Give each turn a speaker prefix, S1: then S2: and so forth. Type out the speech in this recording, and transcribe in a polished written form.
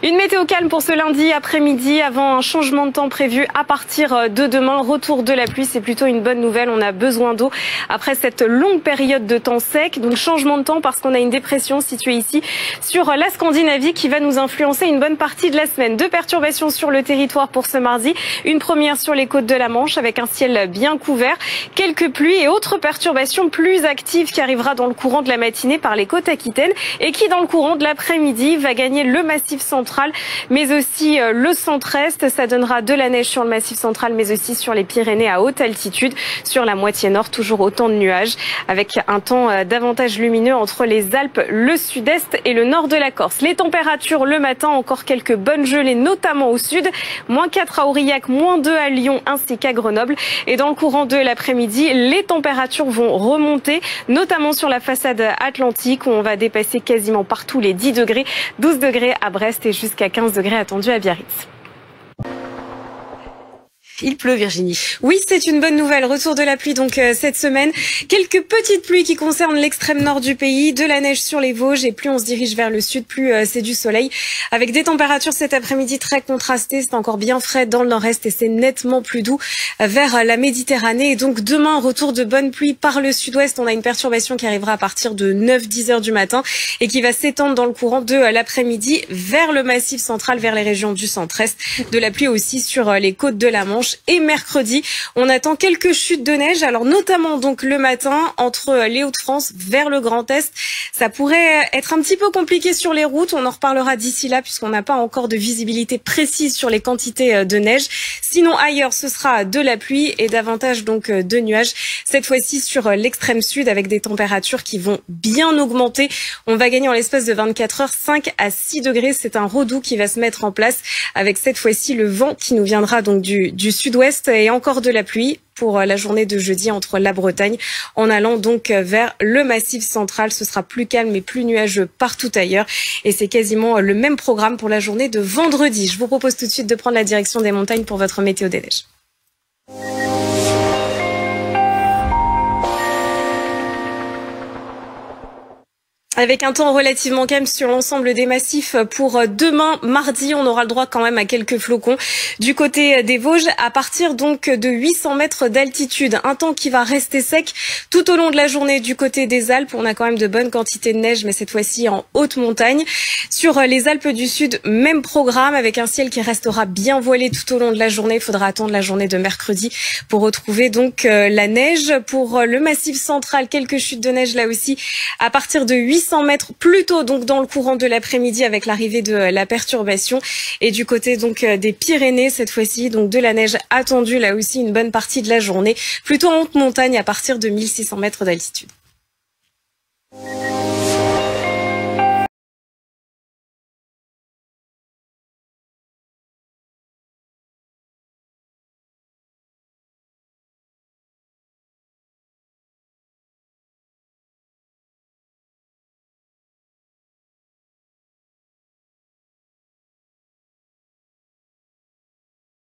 S1: Une météo calme pour ce lundi après-midi avant un changement de temps prévu à partir de demain. Retour de la pluie, c'est plutôt une bonne nouvelle. On a besoin d'eau après cette longue période de temps sec. Donc changement de temps parce qu'on a une dépression située ici sur la Scandinavie qui va nous influencer une bonne partie de la semaine. Deux perturbations sur le territoire pour ce mardi. Une première sur les côtes de la Manche avec un ciel bien couvert. Quelques pluies et autres perturbations plus actives qui arrivera dans le courant de la matinée par les côtes aquitaines et qui dans le courant de l'après-midi va gagner le massif central mais aussi le centre-est. Ça donnera de la neige sur le massif central, mais aussi sur les Pyrénées à haute altitude. Sur la moitié nord, toujours autant de nuages, avec un temps davantage lumineux entre les Alpes, le sud-est et le nord de la Corse. Les températures le matin, encore quelques bonnes gelées, notamment au sud. -4 à Aurillac, -2 à Lyon, ainsi qu'à Grenoble. Et dans le courant de l'après-midi, les températures vont remonter, notamment sur la façade atlantique, où on va dépasser quasiment partout les 10 degrés, 12 degrés à Brest et jusqu'à 15 degrés attendus à Biarritz.
S2: Il pleut, Virginie.
S1: Oui, c'est une bonne nouvelle. Retour de la pluie donc cette semaine. Quelques petites pluies qui concernent l'extrême nord du pays, de la neige sur les Vosges et plus on se dirige vers le sud, plus c'est du soleil. Avec des températures cet après-midi très contrastées, c'est encore bien frais dans le nord-est et c'est nettement plus doux vers la Méditerranée. Et donc demain, retour de bonnes pluies par le sud-ouest. On a une perturbation qui arrivera à partir de 9-10 heures du matin et qui va s'étendre dans le courant de l'après-midi vers le massif central, vers les régions du centre-est. De la pluie aussi sur les côtes de la Manche. Et mercredi, on attend quelques chutes de neige, alors notamment donc le matin entre les Hauts-de-France vers le Grand Est. Ça pourrait être un petit peu compliqué sur les routes, on en reparlera d'ici là puisqu'on n'a pas encore de visibilité précise sur les quantités de neige. Sinon ailleurs, ce sera de la pluie et davantage donc de nuages. Cette fois-ci sur l'extrême sud avec des températures qui vont bien augmenter. On va gagner en l'espace de 24 heures 5 à 6 degrés. C'est un redout qui va se mettre en place avec cette fois-ci le vent qui nous viendra donc du sud-ouest et encore de la pluie pour la journée de jeudi entre la Bretagne en allant donc vers le massif central. Ce sera plus calme et plus nuageux partout ailleurs et c'est quasiment le même programme pour la journée de vendredi. Je vous propose tout de suite de prendre la direction des montagnes pour votre météo des neiges. Avec un temps relativement calme sur l'ensemble des massifs pour demain, mardi, on aura le droit quand même à quelques flocons du côté des Vosges à partir donc de 800 mètres d'altitude. Un temps qui va rester sec tout au long de la journée du côté des Alpes. On a quand même de bonnes quantités de neige, mais cette fois-ci en haute montagne. Sur les Alpes du Sud, même programme avec un ciel qui restera bien voilé tout au long de la journée. Il faudra attendre la journée de mercredi pour retrouver donc la neige. Pour le massif central, quelques chutes de neige là aussi à partir de 800 mètres plus tôt donc dans le courant de l'après-midi avec l'arrivée de la perturbation et du côté donc des Pyrénées cette fois-ci donc de la neige attendue là aussi une bonne partie de la journée plutôt en haute montagne à partir de 1600 mètres d'altitude.